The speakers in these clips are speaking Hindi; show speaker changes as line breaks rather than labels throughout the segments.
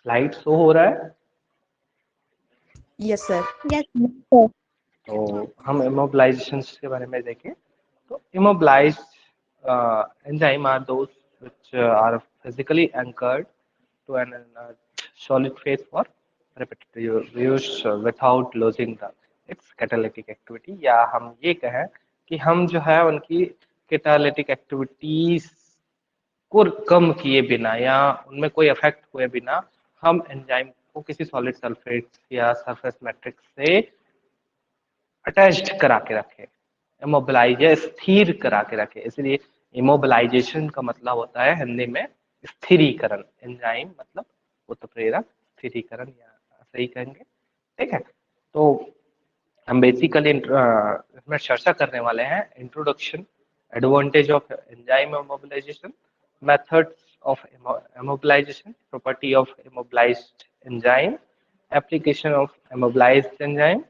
स्लाइड शो हो रहा है?
Yes sir.
Yes, sir.
तो हम इमोबिलाइजेशन के बारे में देखें तो immobilized enzyme are those which are physically anchored to an solid phase for repetitive use without losing the its catalytic activity, या हम ये कहें कि हम जो है उनकी कैटालिटिक एक्टिविटीज को कम किए बिना या उनमें कोई इफेक्ट हुए बिना हम एंजाइम को किसी सॉलिड सल्फेट या सरफेस मैट्रिक्स से अटैच्ड करा के रखे, इमोबिलाइज या स्थिर करा के रखे। इसलिए इमोबिलाइजेशन का मतलब होता है हिंदी में स्थिरीकरण। एंजाइम मतलब उत्प्रेरक, स्थिरीकरण या सही कहेंगे। ठीक है, तो हम बेसिकली इसमें चर्चा करने वाले हैं introduction, advantage of enzyme immobilization, methods of immobilization, property of immobilized enzyme, application of immobilized enzyme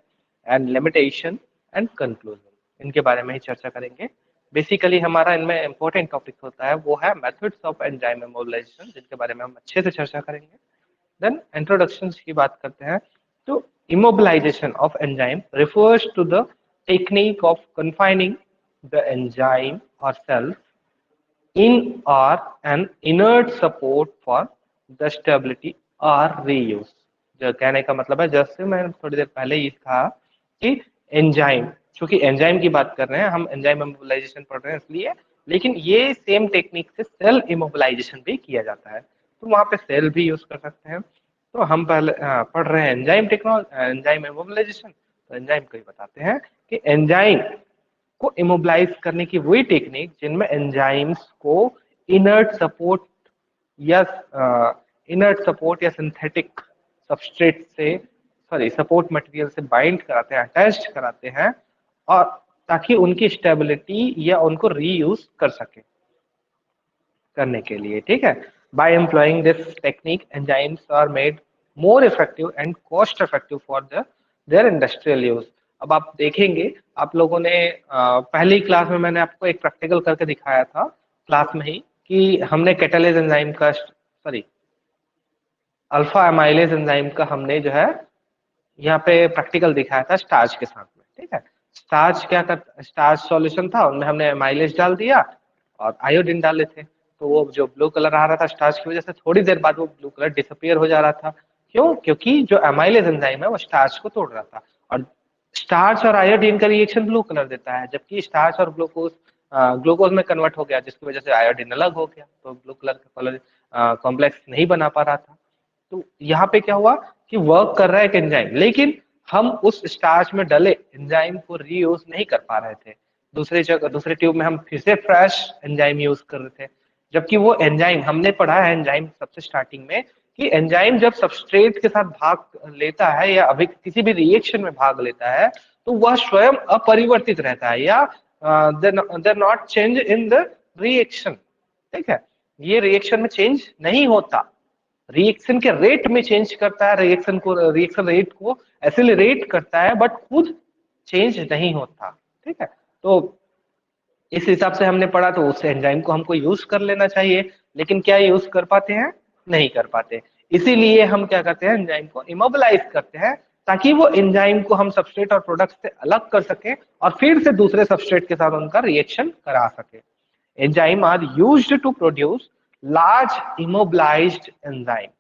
and limitation and conclusion. इनके बारे में ही चर्चा करेंगे। बेसिकली हमारा इनमें इंपॉर्टेंट टॉपिक होता है वो है मेथड्स ऑफ एंजाइम इमोबिलाइजेशन, जिनके बारे में हम अच्छे से चर्चा करेंगे। देन इंट्रोडक्शन की बात करते हैं तो immobilization of enzyme refers to the technique of confining the enzyme or cells in or an inert support for the stability or reuse। जो कहने का मतलब है, जैसे मैं थोड़ी देर पहले ये कहा कि एंजाइम, चूंकि एंजाइम की बात कर रहे हैं हम, एंजाइम इमोबिलाइजेशन पढ़ रहे हैं इसलिए, लेकिन ये सेम टेक्निक से सेल इमोबिलाइजेशन भी किया जाता है, तो वहां पे सेल भी यूज कर सकते हैं। तो हम पहले पढ़ रहे हैं एंजाइम टेक्नोलॉजी, एंजाइम इमोबिलाइजेशन। तो एंजाइम को ही बताते हैं कि एंजाइम को इमोबिलाइज करने की वही टेक्निक जिनमें एंजाइम्स को इनर्ट सपोर्ट या सिंथेटिक सबस्ट्रेट से, सॉरी सपोर्ट मटेरियल से बाइंड कराते हैं, अटैच्ड कराते हैं, और ताकि उनकी स्टेबिलिटी या उनको रीयूज कर सके करने के लिए। ठीक है, by employing this technique enzymes are made more effective and cost effective for their industrial use। अब आप देखेंगे, आप लोगों ने पहली क्लास में मैंने आपको एक प्रैक्टिकल करके दिखाया था क्लास में ही कि हमने कैटालेज एंजाइम का, सॉरी अल्फा एमाइलेज एंजाइम का हमने जो है यहाँ पे प्रैक्टिकल दिखाया था स्टार्च के साथ में। ठीक है, स्टार्च क्या कर, स्टार्च सॉल्यूशन था, उनमें हमने एमाइलेज डाल दिया और आयोडीन डाले थे, तो वो जो ब्लू कलर आ रहा था स्टार्च की वजह से, थोड़ी देर बाद वो ब्लू कलर डिसअपियर हो जा रहा था। क्यों? क्योंकि जो एमाइलेज एंजाइम है वो स्टार्च को तोड़ रहा था, और स्टार्च और आयोडीन का रिएक्शन ब्लू कलर देता है, जबकि स्टार्च और ग्लूकोज ग्लूकोज में कन्वर्ट हो गया, जिसकी वजह से आयोडीन अलग हो गया, तो ब्लू कलर का कलर कॉम्प्लेक्स नहीं बना पा रहा था। तो यहाँ पे क्या हुआ कि वर्क कर रहा है एक एंजाइम, लेकिन हम उस स्टार्च में डले एंजाइम को रीयूज नहीं कर पा रहे थे। दूसरे जगह, दूसरे ट्यूब में हम फिर से फ्रेश एंजाइम यूज कर रहे थे, जबकि वो एंजाइम हमने पढ़ा है एंजाइम सबसे स्टार्टिंग में कि एंजाइम जब सबस्ट्रेट के साथ भाग लेता है या अभी किसी भी रिएक्शन में भाग लेता है तो वह स्वयं अपरिवर्तित रहता है, या there not change in the reaction. ठीक है, ये रिएक्शन में चेंज नहीं होता, रिएक्शन के रेट में चेंज करता है, रिएक्शन रेट को एसिलरेट करता है, बट खुद चेंज नहीं होता। ठीक है, तो इस हिसाब से हमने पढ़ा, तो उस एंजाइम को हमको यूज कर लेना चाहिए, लेकिन क्या यूज कर पाते हैं? नहीं कर पाते। इसीलिए हम क्या करते हैं, एंजाइम को इमोबिलाइज करते हैं, ताकि वो एंजाइम को हम सबस्ट्रेट और प्रोडक्ट से अलग कर सके और फिर से दूसरे सबस्ट्रेट के साथ उनका रिएक्शन करा सके। Enzyme are used to produce large immobilized enzyme.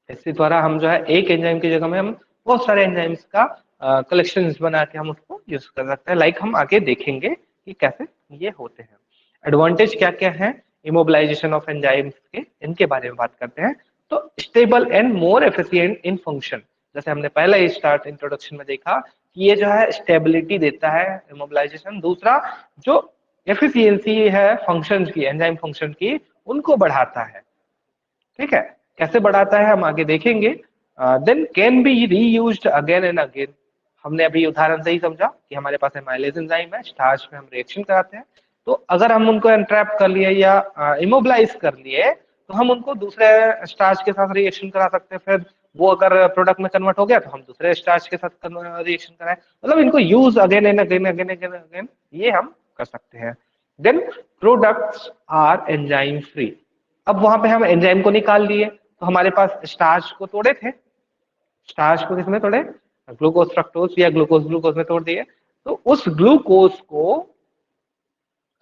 इसके द्वारा हम जो है एक एंजाइम की जगह में हम बहुत सारे एंजाइम्स का कलेक्शंस बना के हम उसको यूज कर सकते हैं। लाइक हम आगे देखेंगे कि कैसे ये होते हैं। एडवांटेज क्या क्या है इमोबिलाइजेशन ऑफ एंजाइम्स के, इनके बारे में बात करते हैं। तो stable and more efficient in function, जैसे हमने पहले ही स्टार्ट इंट्रोडक्शन में देखा कि ये जो है स्टेबिलिटी देता है इमोबिलाइजेशन। दूसरा, जो एफिशिएंसी है फंक्शन की, एंजाइम फंक्शन की, उनको बढ़ाता है। ठीक है, कैसे बढ़ाता है हम आगे देखेंगे। Then can be reused again and again. हमने अभी उदाहरण से ही समझा कि हमारे पास एमाइलेज एंजाइम है, स्टार्च में हम रिएक्शन कराते हैं, तो अगर हम उनको एंट्रैप कर लिए या इमोबिलाइज कर लिए तो हम उनको दूसरे स्टार्च के साथ रिएक्शन करा सकते हैं। फिर वो अगर प्रोडक्ट में कन्वर्ट हो गया तो हम दूसरे स्टार्च के साथ रिएक्शन कराएं, मतलब इनको use again and again again again again ये हम कर सकते हैं। Then products are enzyme free. अब वहां पे हम एंजाइम को निकाल लिए, तो हमारे पास स्टार्च को तोड़े थे, स्टार्च को किसमें तोड़े, ग्लूकोज फ्रक्टोज या ग्लूकोज ग्लूकोज में तोड़ दिए। तो उस ग्लूकोज को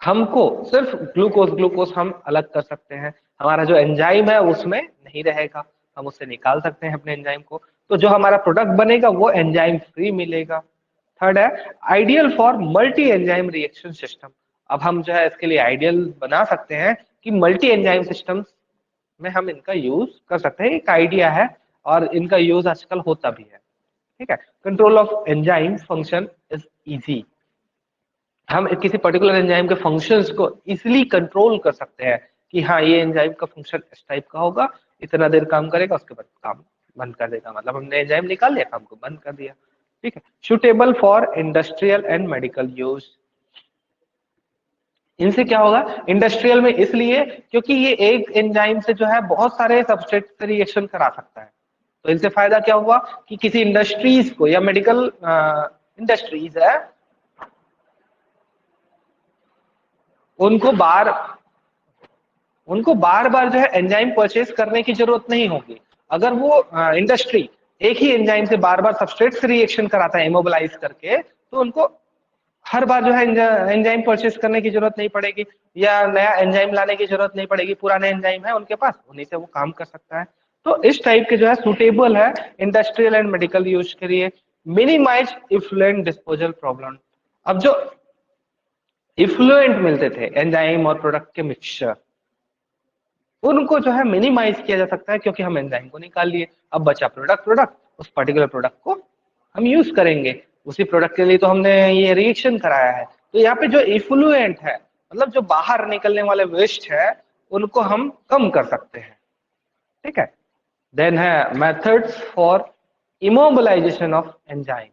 हमको सिर्फ ग्लूकोज ग्लूकोज हम अलग कर सकते हैं, हमारा जो एंजाइम है उसमें नहीं रहेगा, हम उससे निकाल सकते हैं अपने एंजाइम को। तो जो हमारा प्रोडक्ट बनेगा वो एंजाइम फ्री मिलेगा। थर्ड है ideal for multi enzyme reaction system. अब हम जो है इसके लिए आइडियल बना सकते हैं कि मल्टी एंजाइम सिस्टम में हम इनका यूज कर सकते हैं, एक आइडिया है और इनका यूज आजकल होता भी है। ठीक है, control of enzyme function is easy. हम किसी पर्टिकुलर एंजाइम के फंक्शंस को इजीली कंट्रोल कर सकते हैं कि हाँ ये एंजाइम का फंक्शन इस टाइप का होगा, इतना देर काम करेगा उसके बाद काम बंद कर देगा, मतलब हमने एंजाइम निकाल लिया, काम को बंद कर दिया। ठीक है, suitable for industrial and medical use. इनसे क्या होगा इंडस्ट्रियल में, इसलिए क्योंकि ये एक एंजाइम से जो है बहुत सारे सबस्ट्रेट से रिएक्शन करा सकता है। तो इनसे फायदा क्या हुआ कि किसी इंडस्ट्रीज को या मेडिकल इंडस्ट्रीज है उनको बार बार जो है एंजाइम परचेज करने की जरूरत नहीं होगी। अगर वो इंडस्ट्री एक ही एंजाइम से बार बार सबस्ट्रेट से रिएक्शन कराता है इमोबिलाइज करके, तो उनको हर बार जो है एंजाइम परचेज करने की जरूरत नहीं पड़ेगी या नया एंजाइम लाने की जरूरत नहीं पड़ेगी, पुराने एंजाइम है उनके पास, उन्हीं से वो काम कर सकता है। तो इस टाइप के जो है सुटेबल है इंडस्ट्रियल एंड मेडिकल यूज के लिए। Minimize effluent disposal problem. अब जो इफ्लुएंट मिलते थे एंजाइम और प्रोडक्ट के मिक्सचर, उनको जो है मिनिमाइज किया जा सकता है क्योंकि हम एंजाइम को निकाल लिए। अब बचा प्रोडक्ट, उस पर्टिकुलर प्रोडक्ट को हम यूज करेंगे, उसी प्रोडक्ट के लिए तो हमने ये रिएक्शन कराया है। तो यहाँ पे जो इफ्लुएंट है मतलब जो बाहर निकलने वाले वेस्ट है उनको हम कम कर सकते हैं। ठीक है, देन है methods for immobilization of enzyme.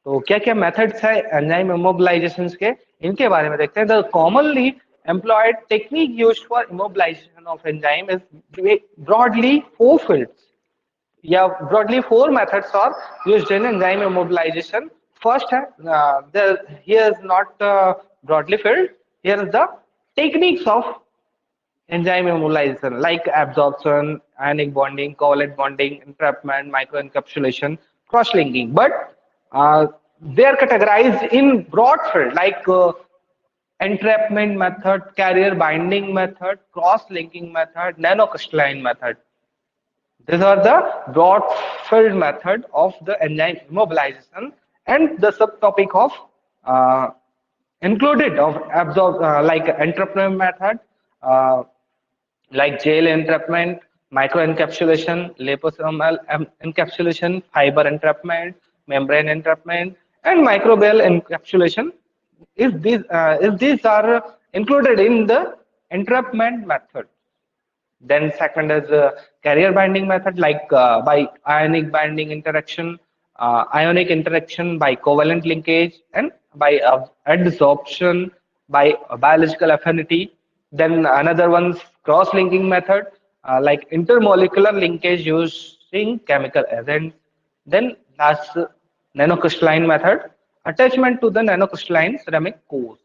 तो क्या क्या मेथड्स है एंजाइम इमोबिलाइजेशन के, इनके बारे में देखते हैं। The commonly employed technique used for immobilization of enzyme is broadly four fields. Yeah, broadly four methods are used in enzyme immobilization. First, here is not broadly filled. Here is the techniques of enzyme immobilization like absorption, ionic bonding, covalent bonding, entrapment, microencapsulation, cross-linking. But they are categorized in broad field like entrapment method, carrier binding method, cross-linking method, nanocrystalline method. These are the broad field method of the enzyme immobilization, and the subtopic of included of like entrapment method, like gel entrapment, microencapsulation, liposomal encapsulation, fiber entrapment, membrane entrapment, and microbial encapsulation. If these are included in the entrapment method. Then second is carrier binding method like by ionic binding interaction, ionic interaction by covalent linkage, and by adsorption by biological affinity. Then another one's cross-linking method like intermolecular linkage using chemical agents. Then last nanocrystalline method, attachment to the nanocrystalline ceramic cores.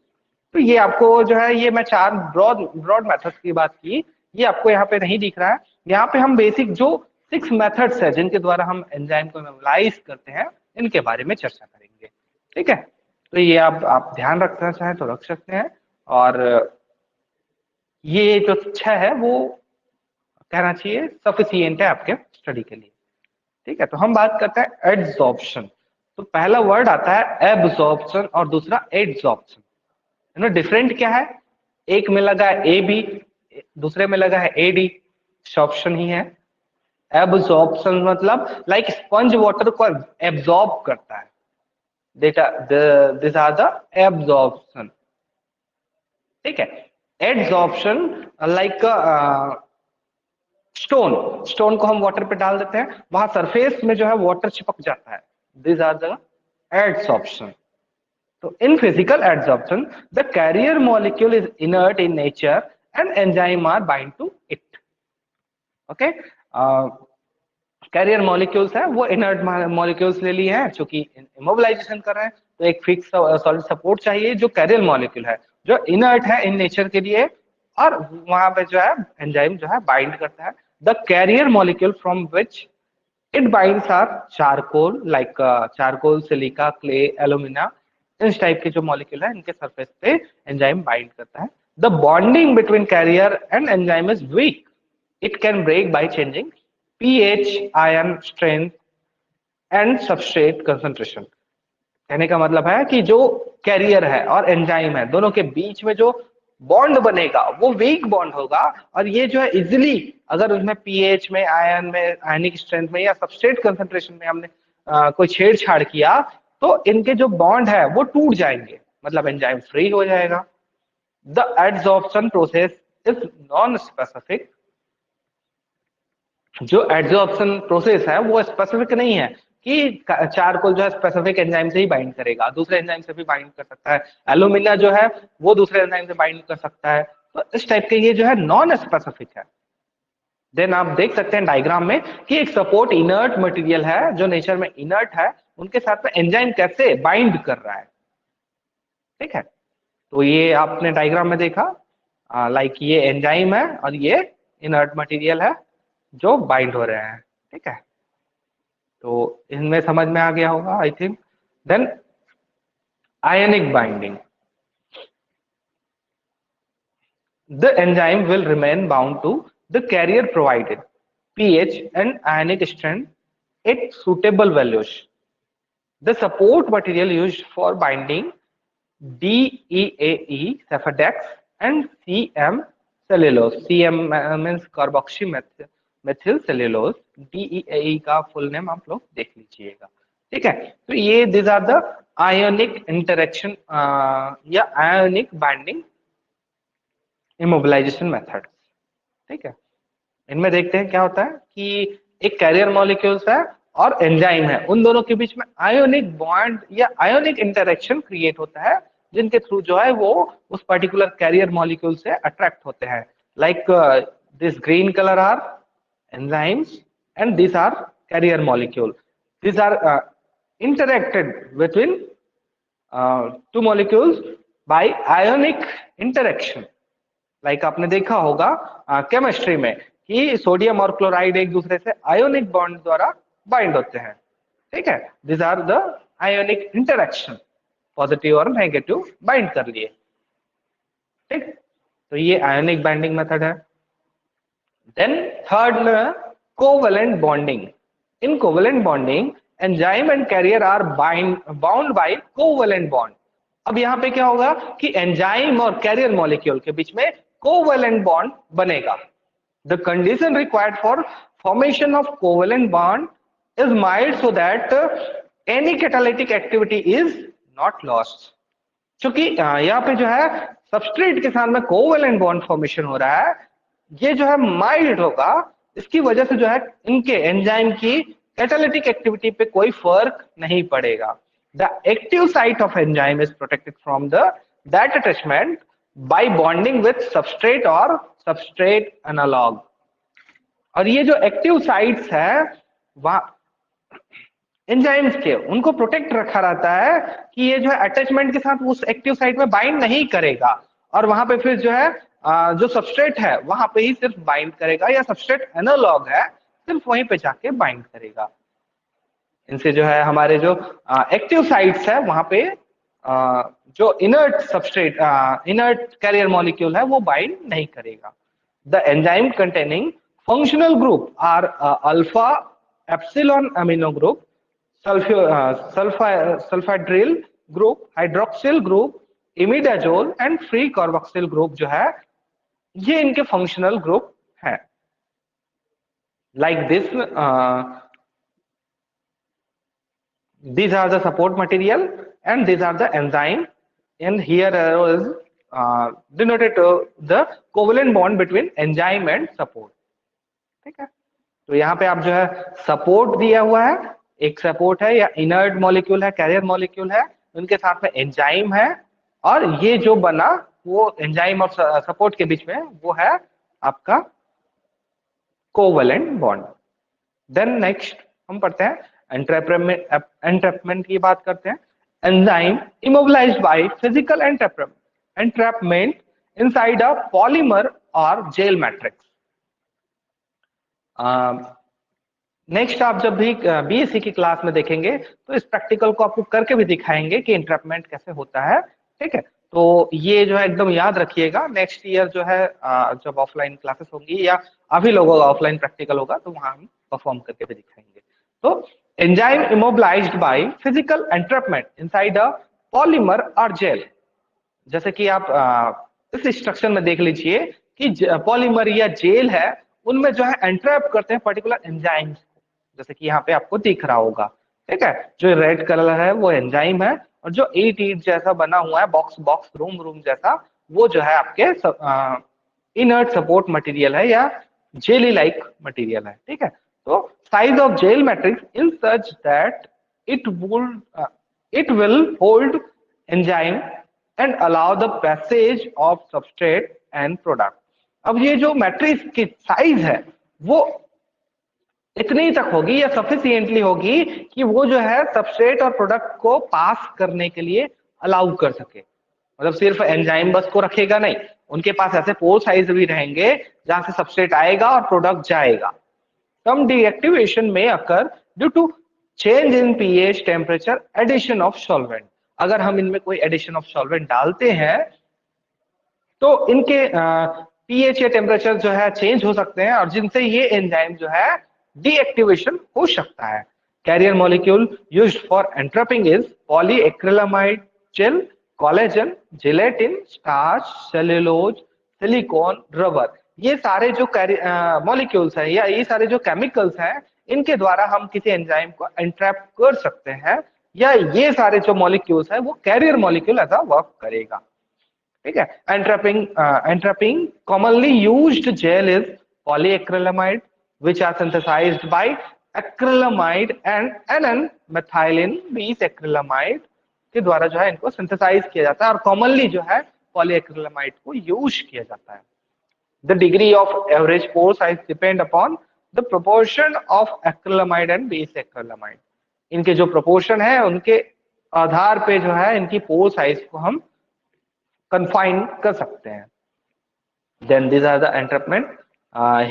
तो ये आपको जो है ये मैं चार ब्रॉड मेथड्स की बात की, ये आपको यहाँ पे नहीं दिख रहा है। यहाँ पे हम बेसिक जो 6 मेथड्स है जिनके द्वारा हम एंजाइम को इमोबिलाइज करते हैं इनके बारे में चर्चा करेंगे। ठीक है, तो ये आप ध्यान रखना चाहें तो रख सकते हैं। और ये जो 6 है वो कहना चाहिए सफिशिएंट है आपके स्टडी के लिए। ठीक है, तो हम बात करते हैं एड्सॉर्प्शन। तो पहला वर्ड आता है एब्सॉर्प्शन और दूसरा एड्सॉर्प्शन। डिफरेंट क्या है, एक में लगा है ए बी, दूसरे में लगा है ए डी, ऑप्शन ही है। एब्सॉर्प्शन मतलब लाइक स्पंज वाटर को एब्सॉर्ब करता है, दिस आर द एब्सॉर्प्शन। ठीक है, एड्सॉर्प्शन लाइक स्टोन को हम वाटर पे डाल देते हैं, वहां सरफेस में जो है वाटर चिपक जाता है, this are the adsorption. So in physical adsorption, the carrier molecule is inert in nature and enzyme are bind to it. Okay, carrier molecules है वो inert molecules ले लिए हैं, चूंकि immobilization कर रहे हैं तो एक फिक्स सॉलिड सपोर्ट चाहिए जो carrier molecule है, जो inert है in nature के लिए और वहां पे जो है एंजाइम जो है बाइंड करता है। The carrier molecule from which it binds are charcoal, like charcoal, silica, clay, alumina. इस टाइप के जो मॉलिक्यूल है इनके सरफेस पे एंजाइम बाइंड करता है। The bonding between carrier and enzyme is weak, it can break by changing pH, ion strength and substrate concentration. कहने का मतलब है कि जो कैरियर है और एंजाइम है दोनों के बीच में जो बॉन्ड बनेगा वो वीक बॉन्ड होगा, और ये जो है इजिली अगर उसमें पीएच में, आयन में, आयनिक स्ट्रेंथ में या सबस्ट्रेट कंसंट्रेशन में हमने कोई छेड़छाड़ किया तो इनके जो बॉन्ड है वो टूट जाएंगे, मतलब एंजाइम फ्री हो जाएगा। The adsorption process is non specific. जो एडसॉर्प्शन प्रोसेस है वो स्पेसिफिक नहीं है कि चारकोल जो है स्पेसिफिक एंजाइम से ही बाइंड करेगा, दूसरे एंजाइम से भी बाइंड कर सकता है, एल्यूमिना जो है वो दूसरे एंजाइम से बाइंड कर सकता है। तो इस टाइप के ये जो है नॉन स्पेसिफिक है। देन आप देख सकते हैं डायग्राम में कि एक सपोर्ट इनर्ट मटेरियल है जो नेचर में इनर्ट है, उनके साथ में एंजाइम कैसे बाइंड कर रहा है। ठीक है, तो ये आपने डायग्राम में देखा, लाइक ये एंजाइम है और ये इनर्ट मटेरियल है जो बाइंड हो रहे हैं। ठीक है, तो इनमें समझ में आ गया होगा I think. Then ionic binding, the enzyme will remain bound to the carrier provided pH and ionic strength at suitable values. The support material used for binding DEAE, Cefadex, and CM cellulose. CM means carboxymethyl cellulose. DEAE का फुल नेम आप लोग देख लीजिएगा। ठीक है, तो ये these are the ionic interaction या ionic binding इमोबिलाइजेशन मेथड। ठीक है, इनमें देखते हैं क्या होता है कि एक कैरियर मॉलिक्यूल्स है और एंजाइम है, उन दोनों के बीच में आयोनिक बॉन्ड या आयोनिक इंटरेक्शन क्रिएट होता है, जिनके थ्रू जो है वो उस पर्टिकुलर कैरियर मॉलिक्यूल से अट्रैक्ट होते हैं। Like this green colour are enzymes and this are carrier molecule. This are interacted between two molecules by ionic interaction। Like आपने देखा होगा केमिस्ट्री में कि सोडियम और क्लोराइड एक दूसरे से आयोनिक बॉन्ड द्वारा बाइंड होते हैं। ठीक है, this are the ionic interaction, positive और नेगेटिव बाइंड कर लिए। ठीक, तो ये आयोनिक बाइंडिंग मेथड है। Then third, covalent bonding. In covalent bonding enzyme and carrier are bound by covalent bond. अब यहाँ पे क्या होगा कि एंजाइम और कैरियर मॉलिक्यूल के बीच में कोवेलेंट बॉन्ड बनेगा। The condition required for formation of covalent bond is mild so that any catalytic activity is not lost. क्योंकि यहाँ पे जो है सबस्ट्रेट के साथ में कोवेलेंट बॉन्ड फॉर्मेशन हो रहा है, ये जो है माइल्ड होगा, इसकी वजह से जो है इनके एंजाइम की कैटालिटिक एक्टिविटी पे कोई फर्क नहीं पड़ेगा। The active site of enzyme is protected from that attachment by bonding with substrate or substrate analog। और ये जो एक्टिव साइट्स है वहां एंजाइम्स के, उनको प्रोटेक्ट रखा रहता है कि ये जो है अटैचमेंट के साथ उस एक्टिव साइट में बाइंड नहीं करेगा, और वहां पे फिर जो है जो सबस्ट्रेट है वहां पे ही सिर्फ बाइंड करेगा, या सबस्ट्रेट एनालॉग है सिर्फ वहीं पे जाके बाइंड करेगा। इनसे जो है हमारे जो एक्टिव साइट्स है वहां पे जो inert substrate inert carrier molecule है वो बाइंड नहीं करेगा। The enzyme containing functional group are alpha epsilon amino group, sulphydryl group, hydroxyl group, imidazole and free carboxyl group जो है ये इनके फंक्शनल ग्रुप है। Like this these are the support material and these are the enzyme, and here is denoted the covalent bond between enzyme and support। ठीक है, तो यहाँ पे आप जो है सपोर्ट दिया हुआ है, एक सपोर्ट है या इनर्ट मॉलिक्यूल है, कैरियर मॉलिक्यूल है, उनके साथ में एंजाइम है, और ये जो बना वो एंजाइम और सपोर्ट के बीच में वो है आपका कोवेलेंट बॉन्ड। देन नेक्स्ट हम पढ़ते हैं एंट्रैपमेंट की बात करते हैं। Enzyme immobilized by physical entrapment inside a polymer or gel matrix. Next आप जब भी बीएससी की क्लास में देखेंगे तो इस प्रैक्टिकल को आपको करके भी दिखाएंगे कि इंट्रैपमेंट कैसे होता है, ठीक है। तो ये जो है एकदम याद रखिएगा, नेक्स्ट ईयर जो है जब ऑफलाइन क्लासेस होंगी या अभी लोगों का ऑफलाइन प्रैक्टिकल होगा तो वहां हम परफॉर्म करके भी दिखाएंगे। तो enzyme immobilized by physical entrapment inside a polymer or gel. जैसे कि आप इस स्ट्रक्चर में देख लीजिए कि पॉलीमर या जेल है, उनमें जो है एंट्रैप करते हैं पर्टिकुलर एंजाइम्स, जैसे कि यहाँ पे आपको दिख रहा होगा, ठीक है। जो रेड कलर है वो एंजाइम है, और जो ईट जैसा बना हुआ है बॉक्स बॉक्स रूम जैसा, वो जो है आपके इनर्ट सपोर्ट मटेरियल है या जेली लाइक मटेरियल है, ठीक है। तो size of gel matrix in such that it will hold enzyme and allow the passage of substrate and product. अब ये जो मैट्रिक्स की साइज है वो इतनी तक होगी या सफिशिएंटली होगी कि वो जो है सबस्ट्रेट और प्रोडक्ट को पास करने के लिए अलाउ कर सके। मतलब सिर्फ एंजाइम बस को रखेगा नहीं, उनके पास ऐसे पोर साइज भी रहेंगे जहां से सबस्ट्रेट आएगा और प्रोडक्ट जाएगा। Some deactivation may occur due to change in pH, temperature, addition of solvent। अगर हम इनमें कोई एडिशन ऑफ सॉल्वेंट डालते हैं तो इनके पीएच या टेम्परेचर जो है चेंज हो सकते हैं, और जिनसे ये एंजाइम जो है डीएक्टिवेशन हो सकता है। Carrier molecule used for entrapping is polyacrylamide gel, collagen, gelatin, starch, cellulose, silicon, rubber. ये सारे जो मॉलिक्यूल्स हैं या ये सारे जो केमिकल्स हैं, इनके द्वारा हम किसी एंजाइम को एंट्रैप कर सकते हैं, या ये सारे जो मॉलिक्यूल्स हैं वो कैरियर मॉलिक्यूल ऐसा वर्क करेगा, ठीक है। Entrapping commonly used gel is polyacrylamide which are synthesized by acrylamide and N-methylene bisacrylamide के द्वारा जो है इनको सिंथेसाइज किया जाता है, और कॉमनली जो है पॉलीएक्रिलामाइड को यूज किया जाता है। The degree of average pore size depend upon the proportion of acrylamide and बिसएक्रिलामाइड। इनके जो प्रोपोर्शन है उनके आधार पे जो है इनकी पोर साइज को हम कंफाइन कर सकते हैं। Then these are the entrapment.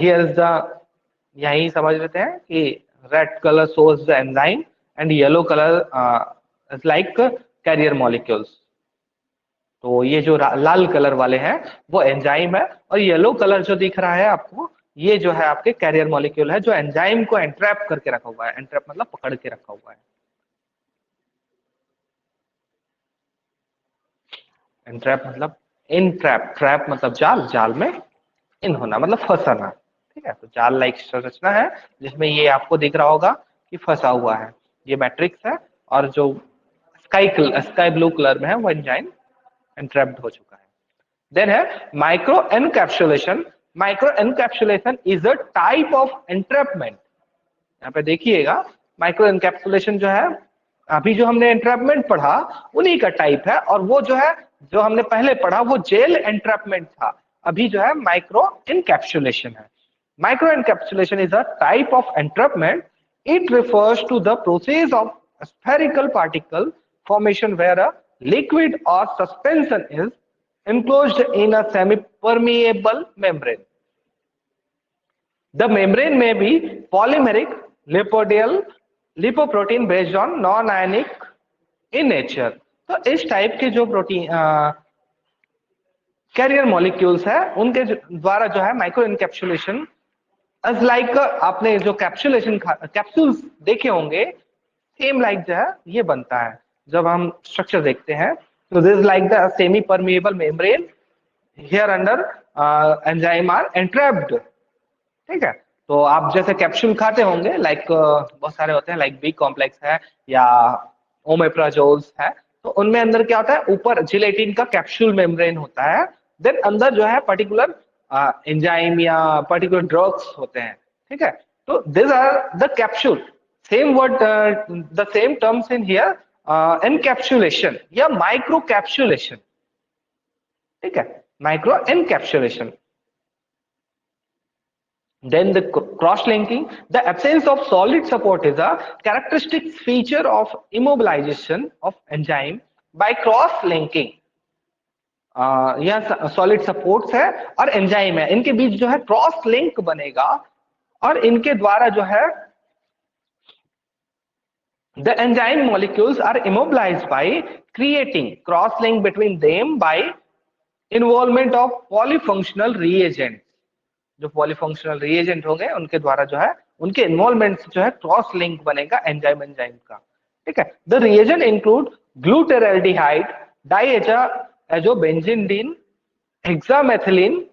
Here is the, यही समझ लेते हैं कि red colour shows the enzyme and yellow colour is like carrier molecules. तो ये जो लाल कलर वाले हैं वो एंजाइम है, और येलो कलर जो दिख रहा है आपको ये जो है आपके कैरियर मॉलिक्यूल है जो एंजाइम को एंट्रैप करके रखा हुआ है। एंट्रैप मतलब पकड़ के रखा हुआ है। एंट्रैप मतलब इन ट्रैप, ट्रैप मतलब जाल, जाल में इन होना मतलब फंसाना, ठीक है। तो जाल लाइक संरचना है जिसमें ये आपको दिख रहा होगा कि फंसा हुआ है, ये मैट्रिक्स है, और जो स्काई ब्लू कलर में है वो एंजाइम एंट्रैप्ड हो चुका है। देन है micro encapsulation. Micro encapsulation is a type of entrapment. यहाँ पे देखिएगा माइक्रो एनकैप्सुलेशन जो है, अभी जो हमने एंट्रैपमेंट पढ़ा उन्हीं का टाइप है, और वो जो है जो हमने पहले पढ़ा वो जेल एंट्रैपमेंट था, अभी जो है माइक्रो एनकैप्सुलेशन है। Micro encapsulation is a type of entrapment. It refers to the process of spherical particle formation where a liquid or suspension is enclosed in a semi-permeable membrane. The membrane may be polymeric, lipoidal, lipoprotein based on non-ionic in nature. तो इस टाइप के जो प्रोटीन कैरियर मॉलिक्यूल्स है उनके द्वारा जो है माइक्रो एनकैप्सुलेशन एज लाइक, आपने जो कैप्सूल्स देखे होंगे सेम लाइक जो है ये बनता है जब हम स्ट्रक्चर देखते हैं। तो this like the semi permeable membrane here under enzyme are entrapped, ठीक है। तो आप जैसे कैप्सूल खाते होंगे लाइक बहुत सारे होते हैं, लाइक बी कॉम्प्लेक्स है या ओमेप्राजोल्स है, तो उनमें अंदर क्या होता है, ऊपर जिलेटिन का कैप्सूल मेम्ब्रेन होता है, देन अंदर जो है पर्टिकुलर एंजाइम या पर्टिकुलर ड्रग्स होते हैं, ठीक है। तो this are the capsule, same word the same terms in here, encapsulation या माइक्रो कैप्सुलेशन, ठीक है, micro encapsulation. Then the cross-linking, the absence of solid support is a characteristic feature of immobilization of enzyme by cross-linking. या सॉलिड सपोर्ट्स है और एंजाइम है, इनके बीच जो है क्रॉस लिंक बनेगा और इनके द्वारा जो है the enzyme molecules are immobilized by creating cross link between them by involvement of polyfunctional reagents। जो पॉलीफंक्शनल रिएजेंट होंगे उनके द्वारा जो है उनके इन्वॉल्वमेंट से जो है क्रॉस लिंक बनेगा एंजाइम एंजाइम का। ठीक है, the reagent include glutaraldehyde, diazobenzidine, hexamethylene,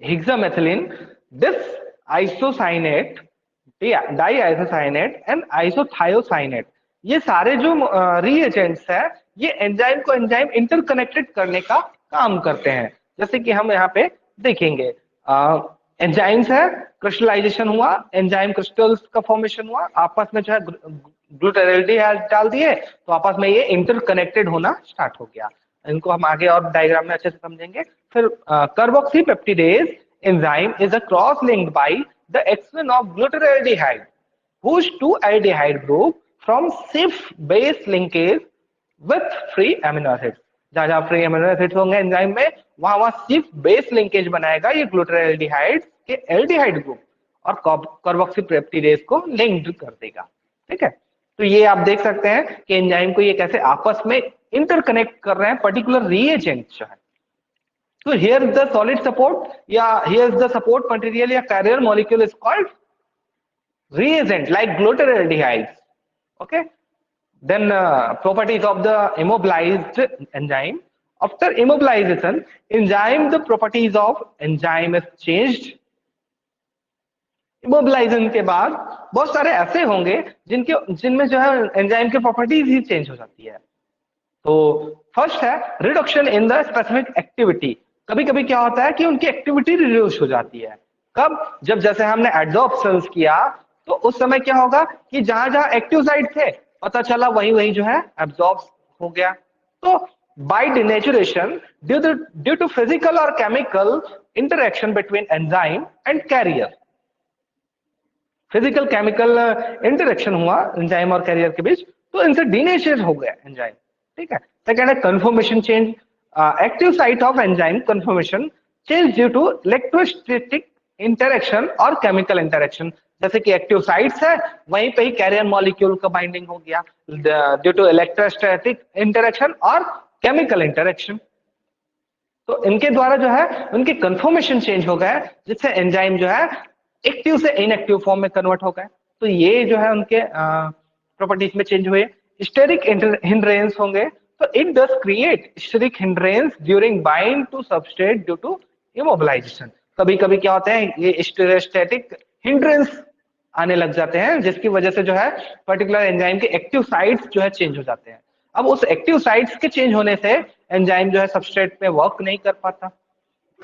hexamethylene, this isocyanate, diisocyanate and isothiocyanate. ये सारे जो रिएजेंट्स है ये एंजाइम को एंजाइम इंटरकनेक्टेड करने का काम करते हैं। जैसे कि हम यहाँ पे देखेंगे एंजाइम्स है, क्रिस्टलाइजेशन हुआ, एंजाइम क्रिस्टल्स का फॉर्मेशन हुआ, आपस में जो है ग्लूटाराल्डिहाइड डाल दिए तो आपस में ये इंटरकनेक्टेड होना स्टार्ट हो गया। इनको हम आगे और डायग्राम में अच्छे से समझेंगे। फिर carboxypeptidase enzyme is a cross linked by the action of glutaraldehyde whose two aldehyde group from cis base linkage with free amino acids। जहां जहां फ्री अमीनो एसिड्स होंगे एंजाइम में वहां वहां सिर्फ बेस लिंकेज बनाएगा ये ग्लूटाराल्डिहाइड के एल्डिहाइड ग्रुप और कार्बोक्सीपेप्टिडेज को लिंक्ड कर देगा। ठीक है, तो ये आप देख सकते हैं कि एंजाइम को ये कैसे आपस में इंटरकनेक्ट कर रहे हैं पर्टिकुलर रिएजेंट जो है। तो हियर द सॉलिड सपोर्ट या हियर द सपोर्ट मटेरियल या carrier molecule is called reagent like glutaraldehydes। okay, then properties of the immobilized enzyme, after immobilization enzyme the properties of enzyme is changed। Immobilization के बाद बहुत सारे ऐसे होंगे जिनमें जो है एंजाइम की प्रॉपर्टीज ही चेंज हो जाती है। तो फर्स्ट है reduction in the specific activity. कभी कभी क्या होता है कि उनकी एक्टिविटी रिड्यूस हो जाती है। कब? जब जैसे हमने एडसॉर्प्शन किया तो उस समय क्या होगा कि जहां जहां एक्टिव साइट थे पता चला वही वही जो है एब्जॉर्ब हो गया। तो by denaturation due to physical और chemical interaction between enzyme and carrier, physical chemical interaction हुआ एंजाइम और कैरियर के बीच तो इनसे डीनेचर हो गया एंजाइम। ठीक है, सेकंड है conformation change, active site of enzyme conformation change due to electrostatic interaction और केमिकल इंटरेक्शन। जैसे कि एक्टिव साइट्स है वहीं पे ही कैरियर मॉलिक्यूल का बाइंडिंग हो गया ड्यू टू इलेक्ट्रोस्टैटिक इंटरेक्शन और केमिकल इंटरेक्शन। तो इनके द्वारा जो है उनके कन्फर्मेशन चेंज हो गया जिससे एंजाइम जो है एक्टिव से इनएक्टिव फॉर्म में कन्वर्ट हो गए। तो ये जो है उनके प्रॉपर्टीज में चेंज हुए। स्टेरिक हिंड्रेंस होंगे तो it does create steric hindrance during bind to substrate due to immobilization. कभी कभी क्या होते हैं ये स्टेरिक हिंड्रेंस आने लग जाते हैं जिसकी वजह से जो है पर्टिकुलर एंजाइम के एक्टिव साइट्स जो है चेंज हो जाते हैं। अब उस एक्टिव साइट्स के चेंज होने से एंजाइम जो है सबस्ट्रेट पे वर्क नहीं कर पाता।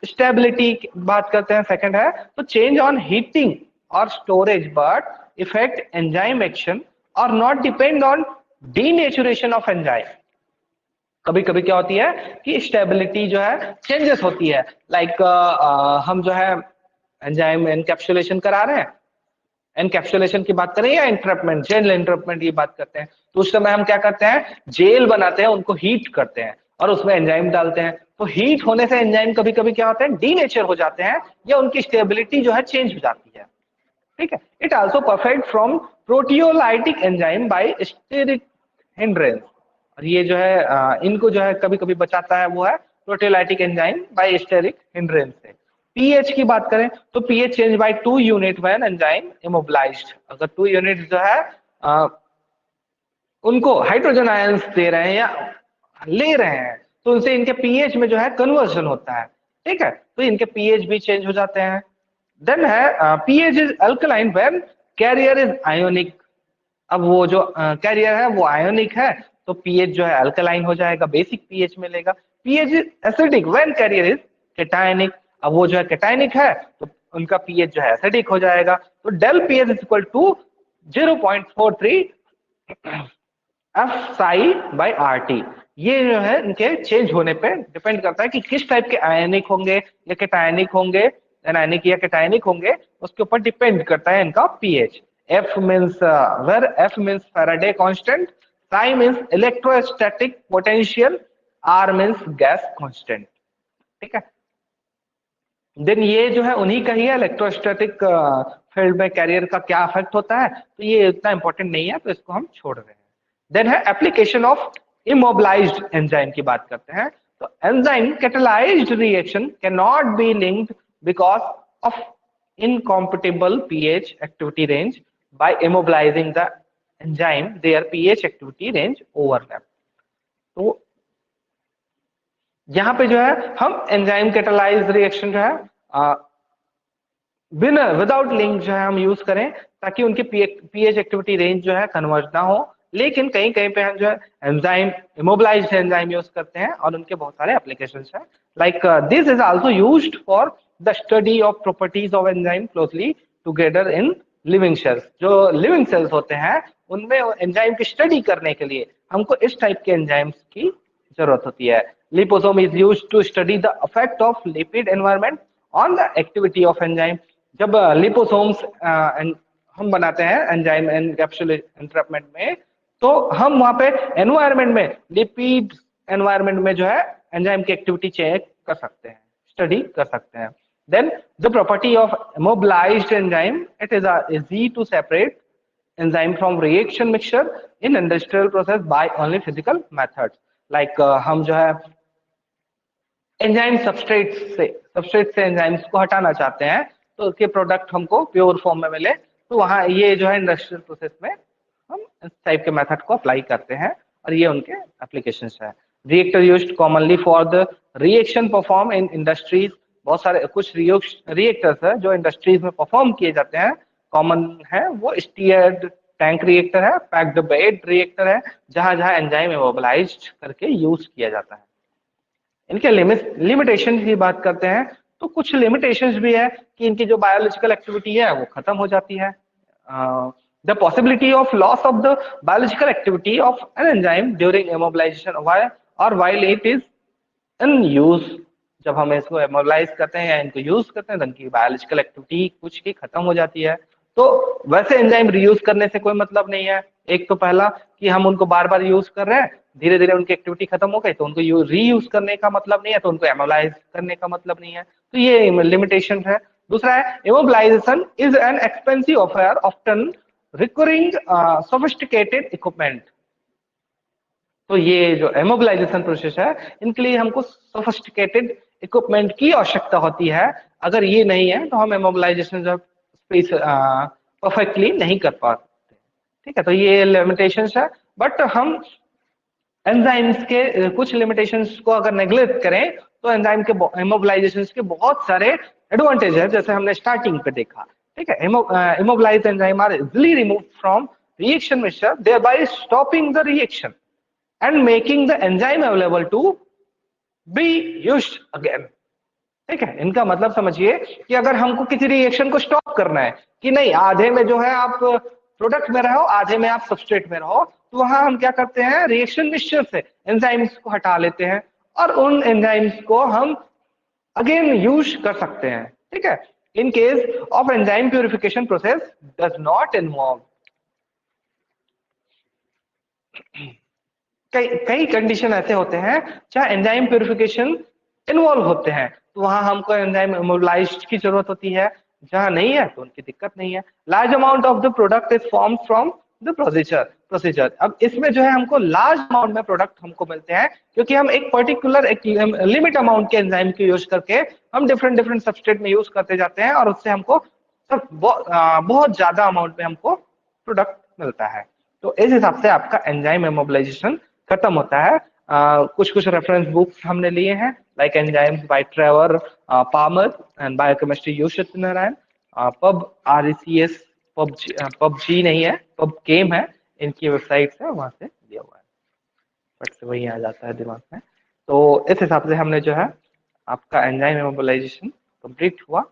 स्टेबिलिटी की बात करते हैं, सेकंड है तो चेंज ऑन हीटिंग और storage but effect enzyme action और not depend on denaturation of enzyme. कभी कभी क्या होती है कि स्टेबिलिटी जो है चेंजेस होती है, लाइक हम जो है एंजाइम एनकैप्सुलेशन करा रहे हैं, एनकैप्सुलेशन की बात करें या इंटरप्टमेंट, जेल इंटरप्टमेंट की बात करते हैं तो उस समय हम क्या करते हैं जेल बनाते हैं, उनको हीट करते हैं और उसमें एंजाइम डालते हैं। तो हीट होने से एंजाइम कभी कभी क्या होते हैं डीनेचर हो जाते हैं या उनकी स्टेबिलिटी जो है चेंज हो जाती है। ठीक है, it also perfect from proteolytic enzyme by steric hindrance. और ये जो है इनको जो है कभी कभी बचाता है वो है proteolytic enzyme by steric hindrance से। पीएच की बात करें तो pH change by 2 unit when enzyme immobilized. अगर 2 यूनिट जो है उनको हाइड्रोजन आयंस दे रहे हैं या ले रहे हैं तो उनसे इनके पीएच में जो है कन्वर्जन होता है। ठीक है, तो इनके पीएच भी चेंज हो जाते हैं। देन है pH is alkaline when carrier is ionic. अब वो जो कैरियर है वो आयोनिक है तो पीएच जो है अल्कलाइन हो जाएगा, बेसिक पीएच मिलेगा। PH is acidic when carrier is cationic. अब वो जो है केटायनिक है तो उनका पीएच जो है एसिडिक हो जाएगा। तो del pH is equal to 0.43 F psi by R T. ये जो है इनके चेंज होने पे डिपेंड करता है कि किस टाइप के आयनिक होंगे या केटायनिक होंगे, एनायनिक या केटायनिक होंगे, उसके ऊपर डिपेंड करता है इनका pH. F means where F means Faraday constant, psi means electrostatic potential, R means gas constant. ठीक है, देन ये जो है उन्हीं का ही है, इलेक्ट्रोस्टैटिक फील्ड में कैरियर का क्या इफेक्ट होता है, तो ये इतना इंपॉर्टेंट नहीं है, तो इसको हम छोड़ रहे हैं। देन है एप्लीकेशन ऑफ इमोबिलाइज्ड एंजाइम की बात करते हैं। तो enzyme catalysed reaction can not be linked because of incompatible pH activity range. By immobilizing the enzyme, their pH activity range overlap. तो यहाँ पे जो है हम एंजाइम कैटालाइज रिएक्शन जो है बिना विदाउट लिंक जो है हम यूज करें, ताकि उनके पीएच एक्टिविटी रेंज जो है कन्वर्ज ना हो। लेकिन कहीं कहीं पे हम जो है एंजाइम इमोबिलाइज्ड एंजाइम यूज करते हैं और उनके बहुत सारे एप्लीकेशंस हैं। Like this is also used for the study of properties of enzyme closely together in living cells. जो लिविंग सेल्स होते हैं उनमें एंजाइम की स्टडी करने के लिए हमको इस टाइप के एंजाइम्स की जरूरत होती है। Liposome is used to study the effect of lipid environment on the activity of enzyme. जब लिपोसोम्स हम बनाते हैं एंजाइम एनकैप्सुल एंट्रैपमेंट में, तो हम वहां पे एनवायरनमेंट में लिपिड एनवायरनमेंट में जो है एंजाइम की एक्टिविटी चेक कर सकते हैं, स्टडी कर सकते हैं। Then the property of immobilized enzyme, it is easy to separate enzyme from reaction mixture in industrial process by only physical methods. Like हम जो है एंजाइम सबस्ट्रेट से एंजाइम्स को हटाना चाहते हैं, तो उसके प्रोडक्ट हमको प्योर फॉर्म में मिले, तो वहां ये जो है इंडस्ट्रियल प्रोसेस में हम इस टाइप के मेथड को अप्लाई करते हैं, और ये उनके एप्लीकेशंस है। Reactor used commonly for the reaction perform in industries. बहुत सारे कुछ रिएक्टर्स है जो इंडस्ट्रीज में परफॉर्म किए जाते हैं, कॉमन है वो स्टीयर्ड टैंक रिएक्टर है, पैक्ड बेड रिएक्टर है, जहां जहां एंजाइम इमोबिलाइज्ड करके यूज किया जाता है। इनके लिमिटेशन की बात करते हैं, तो कुछ लिमिटेशंस भी है कि इनकी जो बायोलॉजिकल एक्टिविटी है वो खत्म हो जाती है। The possibility of loss of the biological activity of an enzyme during immobilization और while it is in use. जब हम इसको इमोबिलाइज करते हैं या इनको यूज करते हैं, तो इनकी बायोलॉजिकल एक्टिविटी कुछ की खत्म हो जाती है। तो वैसे एंजाइम रीयूज करने से कोई मतलब नहीं है। एक तो पहला कि हम उनको बार बार यूज कर रहे हैं, धीरे धीरे उनकी एक्टिविटी खत्म हो गई, तो उनको रीयूज करने का मतलब नहीं है, तो उनको इमोबिलाइज करने का मतलब नहीं है, तो ये लिमिटेशन है। दूसरा है immobilization is an expensive affair often requiring sophisticated equipment. तो ये जो इमोबिलाइजेशन प्रोसेस है, इनके लिए हमको सोफिस्टिकेटेड इक्विपमेंट की आवश्यकता होती है। अगर ये नहीं है तो हम इमोबिलाइजेशन जो परफेक्टली नहीं कर पाते। ठीक है, तो ये लिमिटेशंस है। बट हम एंजाइम्स के कुछ लिमिटेशंस को अगर नेग्लेक्ट करें, तो एंजाइम के इमोबिलाइजेशन के बहुत सारे एडवांटेज है, जैसे हमने स्टार्टिंग पे देखा। ठीक है, immobilized enzyme are easily removed from reaction mixture, thereby stopping the reaction and making the enzyme available to be used again। ठीक है, इनका मतलब समझिए कि अगर हमको किसी रिएक्शन को स्टॉप करना है, कि नहीं आधे में जो है आप प्रोडक्ट में रहो, आधे में आप सबस्ट्रेट में रहो, तो वहां हम क्या करते हैं, रिएक्शन मिक्सचर से एंजाइम्स को हटा लेते हैं और उन एंजाइम्स को हम अगेन यूज कर सकते हैं। ठीक है, in case of enzyme purification process does not involve. कई कंडीशन ऐसे होते हैं जहां एंजाइम प्यूरिफिकेशन इन्वॉल्व होते हैं, तो वहां हमको एंजाइम इमोबिलाइज्ड की जरूरत होती है। जहां नहीं है तो उनकी दिक्कत नहीं है। Large amount of the product is form from the procedure. अब इसमें जो है हमको लार्ज अमाउंट में प्रोडक्ट हमको मिलते हैं, क्योंकि हम एक पर्टिकुलर एक लिमिट अमाउंट के एंजाइम को यूज करके हम डिफरेंट डिफरेंट सबस्ट्रेट में यूज करते जाते हैं, और उससे हमको बहुत ज्यादा अमाउंट में हमको प्रोडक्ट मिलता है। तो इस हिसाब से आपका एंजाइम इमोबिलाइजेशन खत्म होता है। कुछ रेफरेंस बुक्स हमने लिए हैं, like enzymes by Trevor Palmer and biochemistry U Satyanarayana. Pub RECS PUBG नहीं है, पब गेम है, इनकी वेबसाइट है, वहां से दिया हुआ है, बट से वही आ जाता है दिमाग में। तो इस हिसाब से हमने जो है आपका एंजाइम इमोबिलाइजेशन कंप्लीट हुआ।